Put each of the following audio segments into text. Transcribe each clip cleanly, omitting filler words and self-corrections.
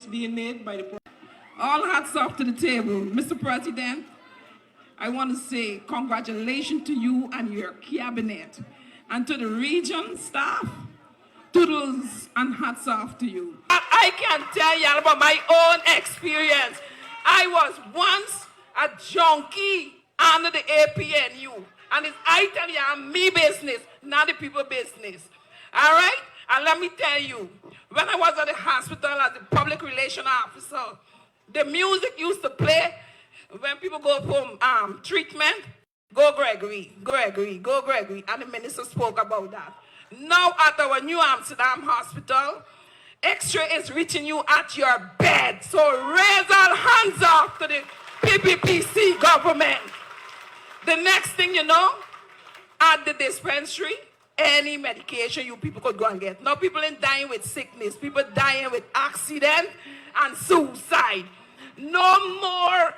being made by the all hats off to the table. Mr. President, I want to say congratulations to you and your cabinet, and to the region staff, toodles and hats off to you. I can tell you about my own experience. I was once a junkie under the APNU, and I tell you, I'm me business, not the people business. All right? And let me tell you, when I was at the hospital as a public relation officer, the music used to play when people go for treatment. Go Gregory, Gregory, go Gregory. And the minister spoke about that. Now at our New Amsterdam hospital, X-ray is reaching you at your bed. So raise all hands off to the PPPC government. The next thing you know, at the dispensary, any medication you people could go and get. Now people ain't dying with sickness. People dying with accident and suicide. No more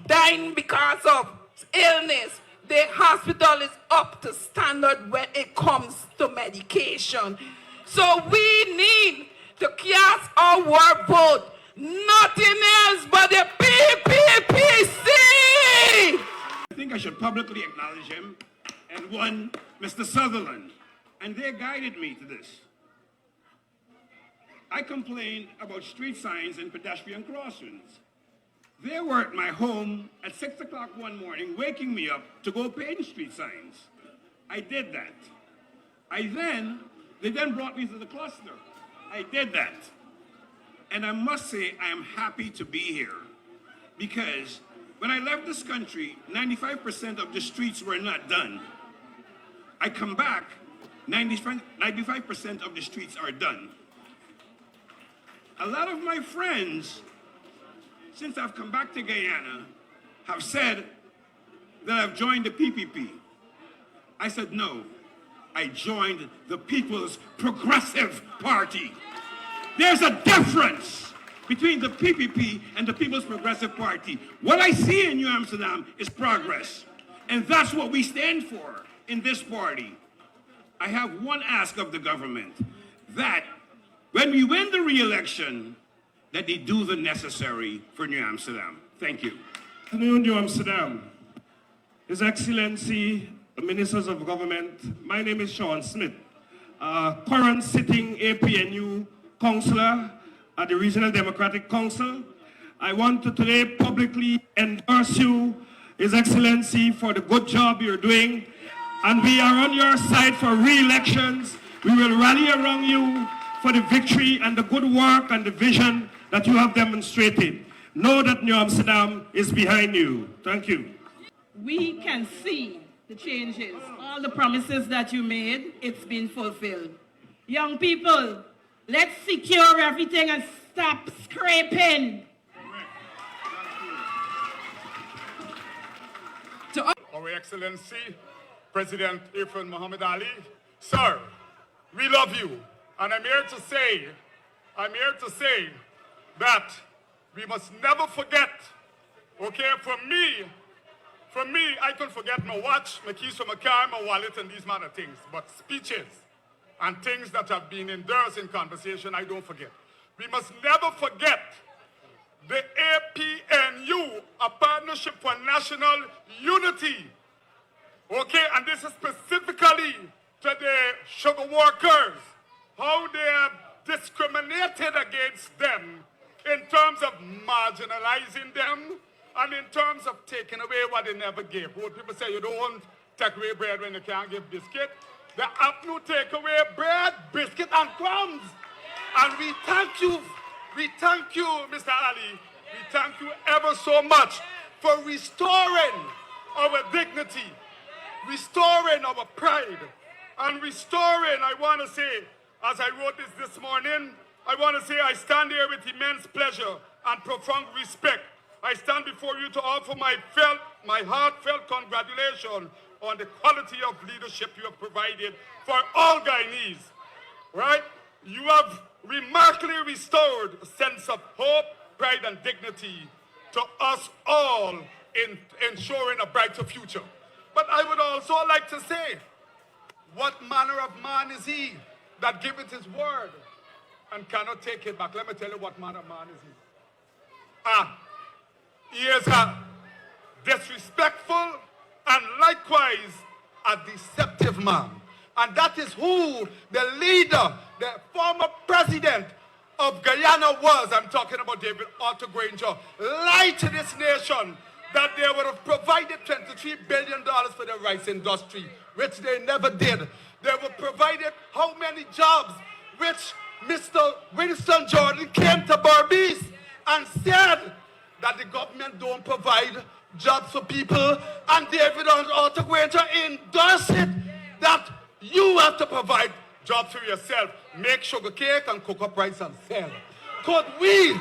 dying because of illness. The hospital is up to standard when it comes to medication. So we need to cast our vote. Nothing else but the PPPC! I think I should publicly acknowledge him, and one, Mr. Sutherland, and they guided me to this. I complained about street signs and pedestrian crossings. They were at my home at 6 o'clock one morning, waking me up to go paint street signs. I did that. They then brought me to the cluster. I did that. And I must say, I am happy to be here, because when I left this country, 95% of the streets were not done. I come back, 95% of the streets are done. A lot of my friends, since I've come back to Guyana, have said that I've joined the PPP. I said no, I joined the People's Progressive Party. There's a difference between the PPP and the People's Progressive Party. What I see in New Amsterdam is progress, and that's what we stand for in this party. I have one ask of the government, that when we win the re-election, that they do the necessary for New Amsterdam. Thank you. Good afternoon, New Amsterdam. His Excellency, the Ministers of Government, my name is Sean Smith, current sitting APNU Councillor at the Regional Democratic Council. I want to today publicly endorse you, His Excellency, for the good job you're doing. And we are on your side for re-elections. We will rally around you for the victory and the good work and the vision that you have demonstrated. Know that New Amsterdam is behind you. Thank you. We can see the changes. All the promises that you made, it's been fulfilled. Young people, let's secure everything and stop scraping. Our Excellency, President Irfan Muhammad Ali, sir, we love you. And I'm here to say that we must never forget, okay, for me, I can forget my watch, my keys from my car, my wallet, and these manner of things. But speeches and things that have been endorsed in conversation, I don't forget. We must never forget the APNU, a partnership for national unity. Okay, and this is specifically to the sugar workers, how they have discriminated against them in terms of marginalizing them and in terms of taking away what they never gave. What people say, you don't want to take away bread when you can't give biscuit. They have to take away bread, biscuit, and crumbs. And we thank you, Mr. Ali, we thank you ever so much for restoring our dignity, restoring our pride, and restoring, I want to say, as I wrote this morning, I want to say I stand here with immense pleasure and profound respect. I stand before you to offer my heartfelt congratulations on the quality of leadership you have provided for all Guyanese, right? You have remarkably restored a sense of hope, pride, and dignity to us all in ensuring a brighter future. But I would also like to say, what manner of man is he that giveth his word and cannot take it back. Let me tell you what man of man is he. He is a disrespectful and likewise a deceptive man. And that is who the leader, the former president of Guyana was. I'm talking about David Otto Granger. Lied to this nation that they would have provided $23 billion for the rice industry, which they never did. They were provided how many jobs, which Mr. Winston Jordan came to Berbice and said that the government don't provide jobs for people, and David Otto Granger endorsed it that you have to provide jobs for yourself. Make sugar cake and cook up rice and sell. Could we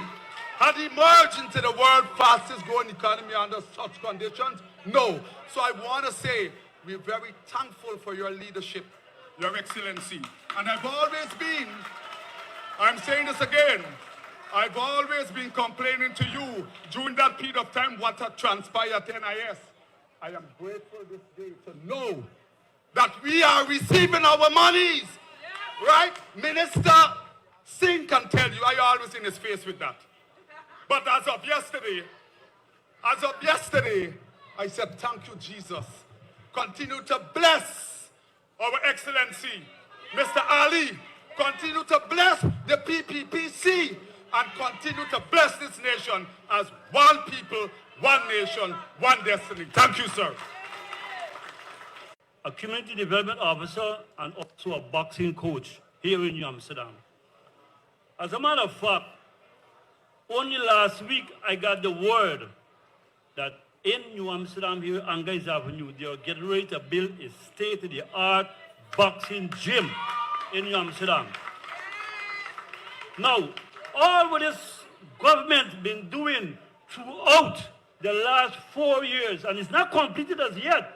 have emerged into the world's fastest growing economy under such conditions? No. So I want to say we're very thankful for your leadership, Your Excellency. And I've always been, I'm saying this again, I've always been complaining to you during that period of time what had transpired at NIS. I am grateful this day to know that we are receiving our monies, right? Minister Singh can tell you, I always in his face with that. But as of yesterday, I said, thank you, Jesus. Continue to bless our Excellency, Mr. Ali. Continue to bless the PPPC and continue to bless this nation as one people, one nation, one destiny. Thank you, sir. A community development officer and also a boxing coach here in New Amsterdam. As a matter of fact, only last week I got the word that in New Amsterdam here on Guys Avenue, they are getting ready to build a state-of-the-art boxing gym in New Amsterdam. Now, all what this government been doing throughout the last 4 years, and it's not completed as yet,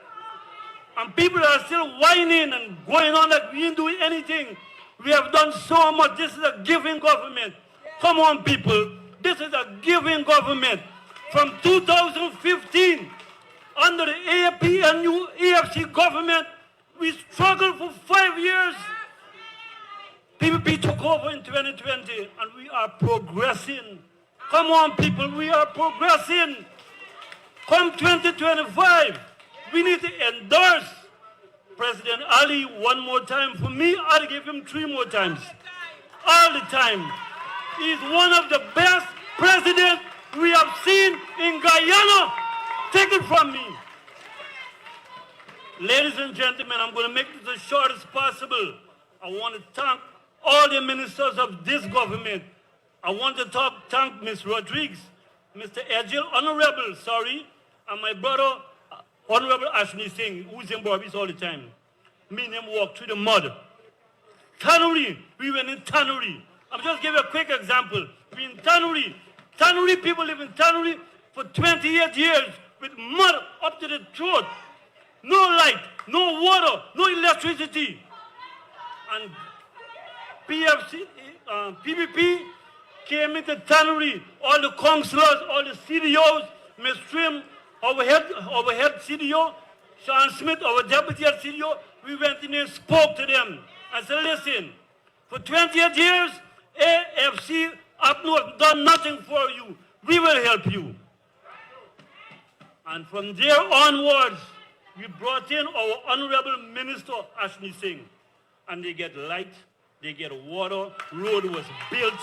and people are still whining and going on like we ain't doing anything. We have done so much. This is a giving government. Come on, people. This is a giving government. From 2015, under the AFP and new AFC government, we struggled for 5 years. PPP took over in 2020, and we are progressing. Come on, people, we are progressing. Come 2025, we need to endorse President Ali one more time. For me, I'll give him 3 more times. All the time. He's one of the best presidents we have seen in Guyana. Take it from me. Ladies and gentlemen, I'm going to make this as short as possible. I want to thank all the ministers of this government. I want to thank Ms. Rodriguez, Mr. Edgil, Honorable, and my brother, Honorable Ashley Singh, who's in Barbies all the time. Me and him walk through the mud. Tannery, we went in Tannery. I'll just give you a quick example. We in Tannery. Tannery people live in Tannery for 28 years with mud up to the throat. No light, no water, no electricity. And PPP came into Tannery, all the councillors, all the CDOs, Ms. Trim, our head CDO, Sean Smith, our deputy head CDO, we went in and spoke to them and said, listen, for 28 years, AFC up north done nothing for you. We will help you. And from there onwards, we brought in our Honorable Minister, Ashley Singh. And they get light, they get water, road was built.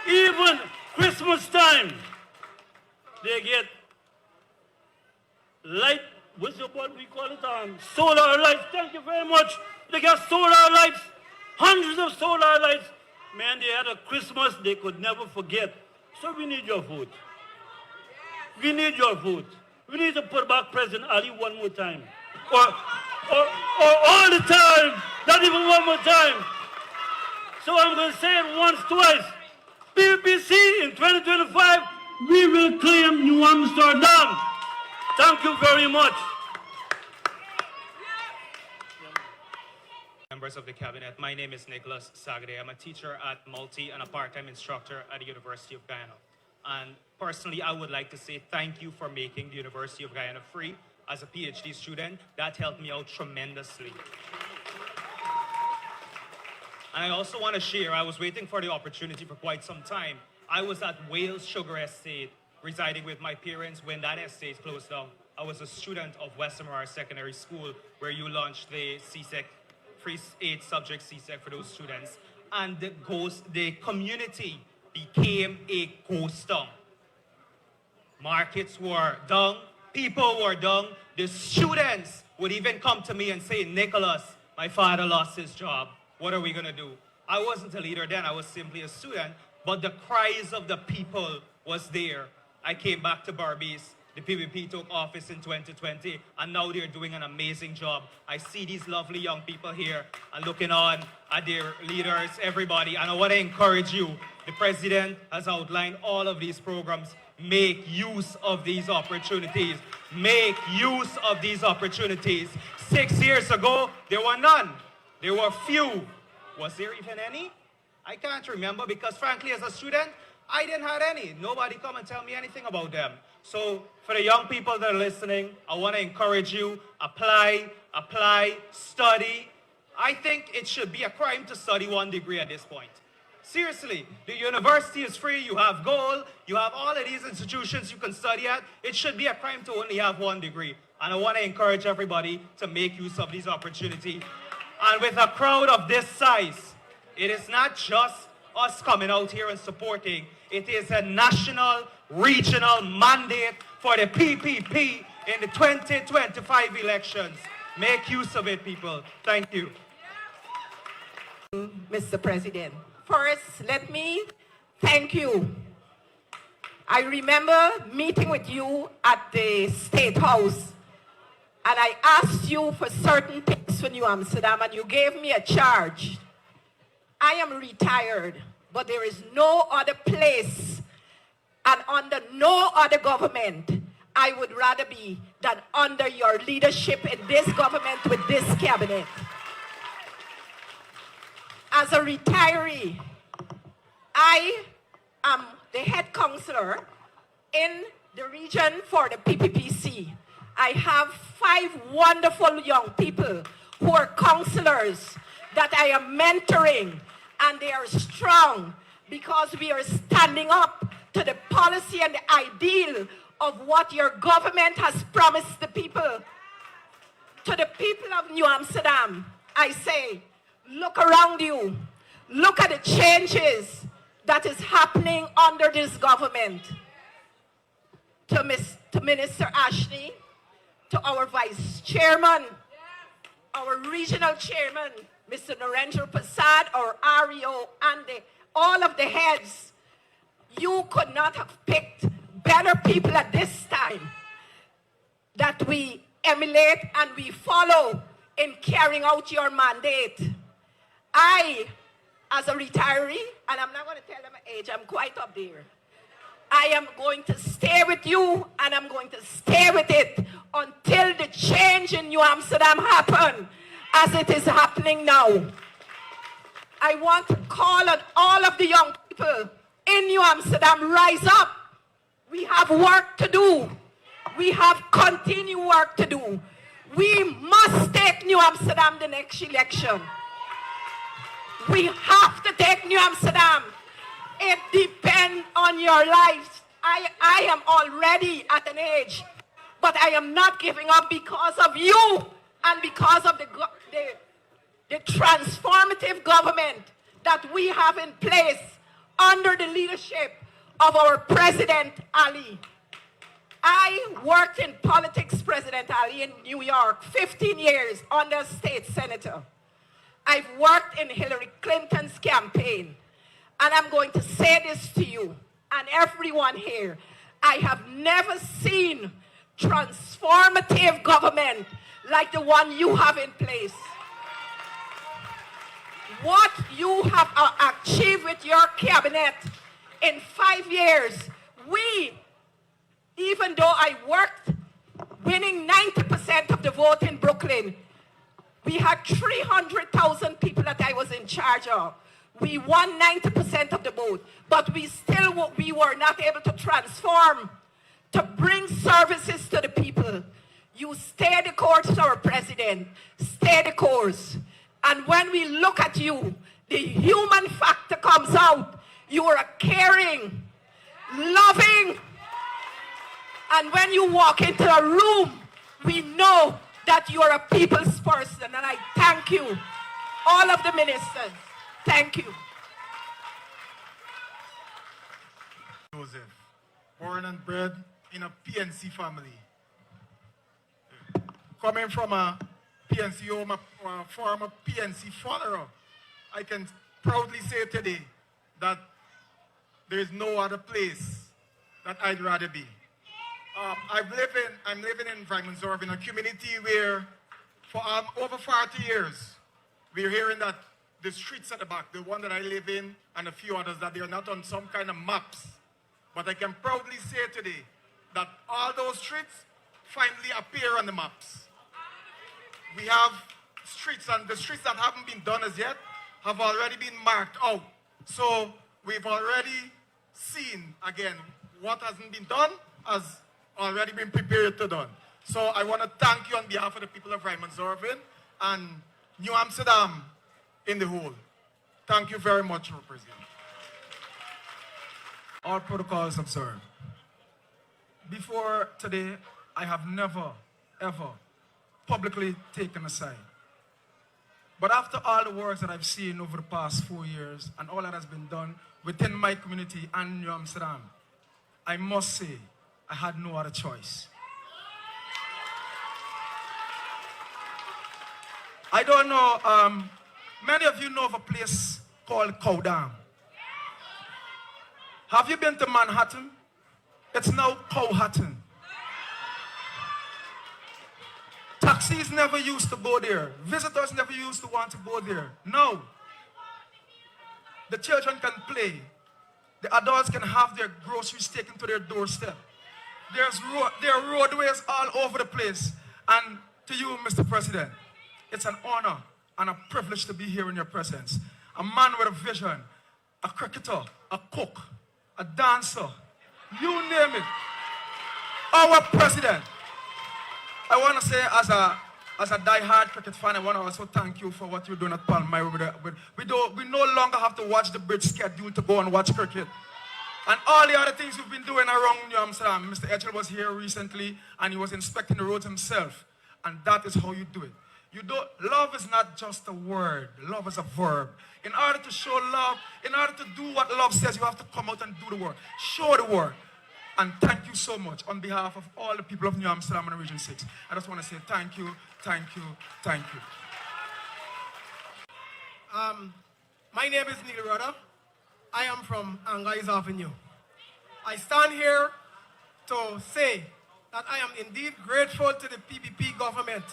Even Christmas time, they get light, what's the word we call it? Solar lights. Thank you very much. They got solar lights, hundreds of solar lights. Man, they had a Christmas they could never forget. So we need your vote. We need your vote. We need to put back President Ali one more time. Or all the time, not even one more time. So I'm going to say it once, twice. PPC in 2025, we will claim New Amsterdam. Thank you very much. Members of the cabinet, my name is Nicholas Sagade. I'm a teacher at Multi and a part-time instructor at the University of Guyana. And personally, I would like to say thank you for making the University of Guyana free. As a PhD student, that helped me out tremendously. And I also want to share, I was waiting for the opportunity for quite some time. I was at Wales Sugar Estate, residing with my parents when that estate closed down. I was a student of Westermar Secondary School, where you launched the CSEC, free 8 subject CSEC for those students. And the community became a ghost town. Markets were down, people were down. The students would even come to me and say, Nicholas, my father lost his job. What are we gonna do? I wasn't a leader then, I was simply a student, but the cries of the people was there. I came back to Barbados. The PPP took office in 2020, and now they're doing an amazing job. I see these lovely young people here and looking on at their leaders, everybody, and I want to encourage you. The president has outlined all of these programs. Make use of these opportunities. Make use of these opportunities. 6 years ago, there were none. There were few. Was there even any? I can't remember because frankly, as a student, I didn't have any. Nobody come and tell me anything about them. So for the young people that are listening, I want to encourage you, apply, study. I think it should be a crime to study 1 degree at this point. Seriously, the university is free, you have gold, you have all of these institutions you can study at. It should be a crime to only have 1 degree. And I want to encourage everybody to make use of these opportunities. And with a crowd of this size, it is not just us coming out here and supporting. It is a national, regional mandate for the PPP in the 2025 elections. Make use of it, people. Thank you. Mr. President. First, let me thank you. I remember meeting with you at the State House, and I asked you for certain things for New Amsterdam, and you gave me a charge. I am retired, but there is no other place and under no other government I would rather be than under your leadership in this government with this cabinet. As a retiree, I am the head counselor in the region for the PPPC. I have 5 wonderful young people who are counselors that I am mentoring, and they are strong because we are standing up to the policy and the ideal of what your government has promised the people. To the people of New Amsterdam, I say, look around you. Look at the changes that is happening under this government. To Minister Ashley, to our Vice Chairman, our Regional Chairman, Mr. Narendra Prasad, our REO, and all of the heads. You could not have picked better people at this time that we emulate and we follow in carrying out your mandate. I, as a retiree, and I'm not going to tell them my age, I'm quite up there. I am going to stay with you, and I'm going to stay with it until the change in New Amsterdam happens, as it is happening now. I want to call on all of the young people in New Amsterdam, rise up. We have work to do. We have continued work to do. We must take New Amsterdam the next election. We have to take New Amsterdam. It depends on your lives. I am already at an age, but I am not giving up because of you and because of the transformative government that we have in place under the leadership of our President Ali. I worked in politics, President Ali, in New York, 15 years under state senator. I've worked in Hillary Clinton's campaign. And I'm going to say this to you and everyone here. I have never seen transformative government like the one you have in place. What you have achieved with your cabinet in 5 years, even though I worked winning 90% of the vote in Brooklyn, we had 300,000 people that I was in charge of. We won 90% of the vote, but we were not able to transform, to bring services to the people. You stay the course, our president, stay the course. And when we look at you, the human factor comes out. You are a caring, loving, and when you walk into a room, we know that you are a people's person, and I thank you, all of the ministers. Thank you. Joseph, born and bred in a PNC family. Coming from a PNC home, a former PNC follower, I can proudly say today that there is no other place that I'd rather be. I'm living in Vrymanzorp, in a community where for over 40 years, we're hearing that the streets at the back, the one that I live in and a few others, that they're not on some kind of maps. But I can proudly say today that all those streets finally appear on the maps. We have streets, and the streets that haven't been done as yet have already been marked out. So we've already seen, again, what hasn't been done has already been prepared to done. So I want to thank you on behalf of the people of Vrymanzorp and New Amsterdam in the whole. Thank you very much, Mr. President. All protocols observed. Before today, I have never, ever publicly taken a side. But after all the work that I've seen over the past 4 years and all that has been done within my community and New Amsterdam, I must say I had no other choice. I don't know, many of you know of a place called Cowdam. Have you been to Manhattan? It's now Powhatan. Taxis never used to go there. Visitors never used to want to go there. No. The children can play. The adults can have their groceries taken to their doorstep. There are roadways all over the place. And to you, Mr. President, it's an honor and a privilege to be here in your presence. A man with a vision, a cricketer, a cook, a dancer, you name it. Our president. I want to say, as a die-hard cricket fan, I want to also thank you for what you're doing at Palmyra. We no longer have to watch the bridge schedule to go and watch cricket. And all the other things you've been doing around New Amsterdam. Mr. Edgell was here recently, and he was inspecting the roads himself. And that is how you do it. Love is not just a word. Love is a verb. In order to show love, in order to do what love says, you have to come out and do the work. Show the work. And thank you so much on behalf of all the people of New Amsterdam and Region 6. I just want to say thank you, thank you, thank you. My name is Neil Rudder. I am from Angais Avenue. I stand here to say that I am indeed grateful to the PPP government.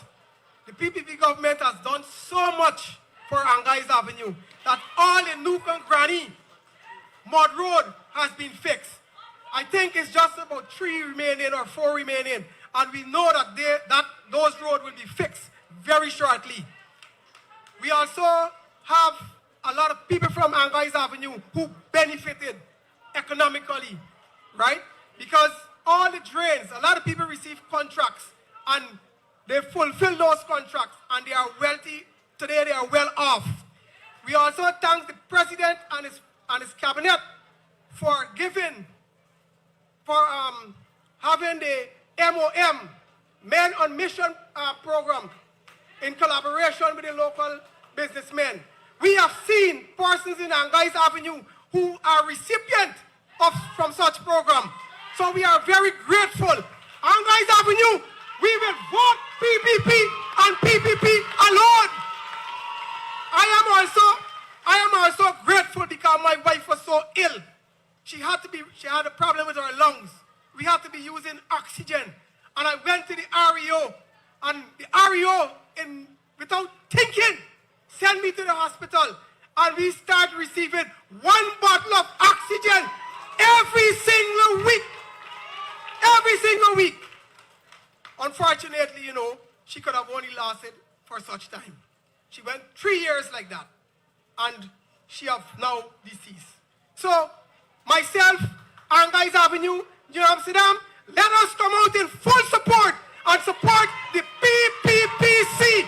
The PPP government has done so much for Angais Avenue that all the nook and cranny mud road has been fixed. I think it's just about 3 remaining or 4 remaining, and we know that those roads will be fixed very shortly. We also have a lot of people from Angais Avenue who benefited economically, right? Because all the drains, a lot of people receive contracts, and they fulfill those contracts, and they are wealthy. Today they are well off. We also thank the president and his cabinet for having the MOM, Men on Mission program, in collaboration with the local businessmen. We have seen persons in Angais Avenue who are recipients from such program. So we are very grateful. Angais Avenue, we will vote PPP and PPP alone. I am also grateful because my wife was so ill. She had a problem with her lungs. We had to be using oxygen. And I went to the REO, and the REO, without thinking, sent me to the hospital. And we started receiving 1 bottle of oxygen every single week. Every single week. Unfortunately, she could have only lasted for such time. She went 3 years like that. And she have now deceased. So, myself, Angais Avenue, New Amsterdam, let us come out in full support and support the PPPC.